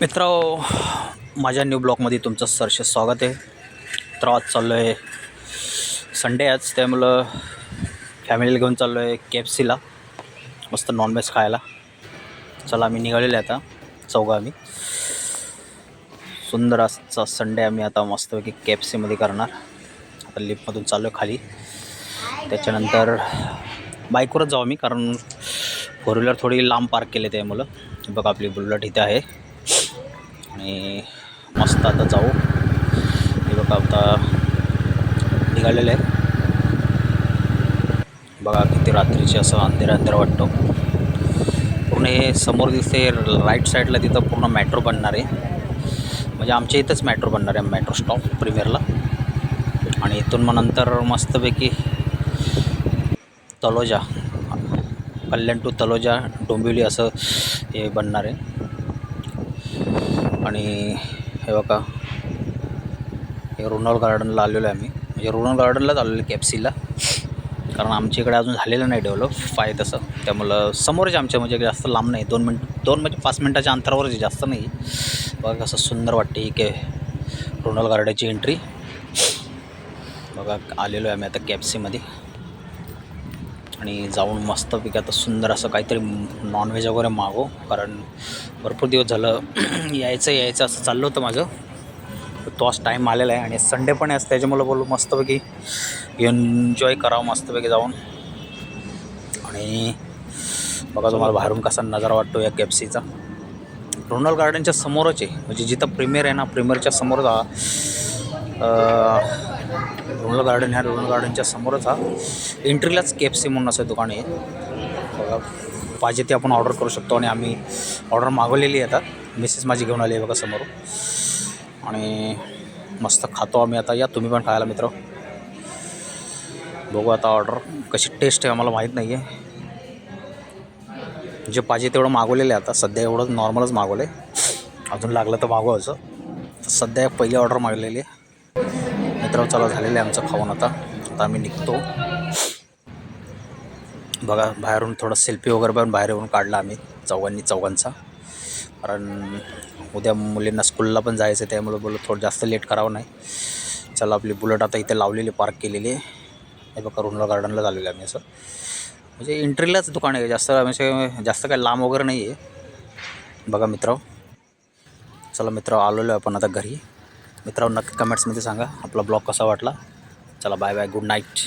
मित्रांनो, माझ्या न्यू ब्लॉगमध्ये तुमचं सहर्ष स्वागत आहे. तर आज चाललो आहे संडे आज, त्यामुळं फॅमिलीला घेऊन चाललो आहे KFCला मस्त नॉनव्हेज खायला. चला आम्ही निघालेले आता आम्ही सुंदर असा संडे आम्ही आता मस्तपैकी KFCमध्ये करणार. आता लिफ्टमधून चाललो आहे खाली, त्याच्यानंतर बाईकवरच जाऊ आम्ही, कारण फोर व्हीलर थोडी लांब पार्क केले त्यामुळं. बघा आपली बुलेट इथे आहे आणि मस्त आता जाऊ. हे बघा आता निघालेले आहे. बघा किती रात्रीचे असं अंधेर वाटतो. पूर्ण हे समोर दिसते राईट साईडला, तिथं पूर्ण मेट्रो बनणार आहे. म्हणजे आमच्या इथंच मेट्रो बनणार आहे, मेट्रो स्टॉप प्रीमियरला. आणि इथून मग नंतर मस्तपैकी तलोजा, कल्याण टू तलोजा डोंबिवली असं हे बनणार आहे. आणि हे बघा हे रोनॉल गार्डनला आलेलो आहे आम्ही, म्हणजे रोनॉल गार्डनलाच आलेलो आहे KFCला, कारण आमच्या इकडे अजून झालेलं नाही डेव्हलप फाय तसं. त्यामुळं समोरच आमच्या, म्हणजे जास्त लांब नाही, 2 म्हणजे 5 मिनटाच्या अंतरावरच, जास्त नाही. बघा कसं सुंदर वाटते ही रोनॉल गार्डनची एंट्री. बघा आलेलो आहे आम्ही आता KFCमध्ये, आणि जाऊन मस्तपैकी आता सुंदर असं काहीतरी नॉनव्हेज वगैरे मागो, कारण भरपूर दिवस झालं यायचं असं चाललं होतं माझं. तो आज टाईम आलेला आहे आणि संडे पण आहे, त्याच्यामुळं बोलू मस्तपैकी एन्जॉय करावं मस्तपैकी जाऊन. आणि बघा तुम्हाला बाहेरून कसा नजारा वाटतो या KFCचा. रोनॉल गार्डनच्या समोरच आहे, म्हणजे जिथं प्रीमियर आहे ना, प्रीमियरच्या समोरच रोनॉल गार्डन, ह्या रोनॉल गार्डनच्या समोरच एंट्रीलाच KFC म्हणून असं दुकान आहे. बघा पाहिजे ते आपण ऑर्डर करू शकतो, आणि आम्ही ऑर्डर मागवलेली आहे. आता मिसेस माझी घेऊन आली आहे बघा समोर, आणि मस्त खातो आम्ही आता. या तुम्ही पण खायला मित्र. बघू आता ऑर्डर कशी टेस्ट आहे आम्हाला माहीत नाही आहे. जे पाहिजे तेवढं मागवलेलं आहे. आता सध्या एवढं नॉर्मलच मागवलं आहे, अजून लागलं तर मागवायचं. सध्या पहिली ऑर्डर मागवलेली आहे मित्र. चला झालेलं आहे आमचं खाऊन. आता आम्ही निघतो. बघा बाहेरून थोडं सेल्फी वगैरे पण बाहेर येऊन काढला आम्ही चौघांचा, कारण उद्या मुलींना स्कूलला पण जायचं आहे, त्यामुळे बोलू थोडं जास्त लेट करावं नाही. चला आपली बुलेट आता इथे लावलेली, पार्क केलेली आहे. हे बघा रोनॉल गार्डनला झालेलं आहे आम्ही असं, म्हणजे एंट्रीलाच दुकान आहे, जास्त काय लांब वगैरे नाही आहे. बघा मित्र, चला मित्र आलेलो आहे आपण आता घरी. मित्रांनो नक्की कमेंट्समध्ये सांगा आपला ब्लॉग कसा वाटला. चला बाय बाय, गुड नाईट.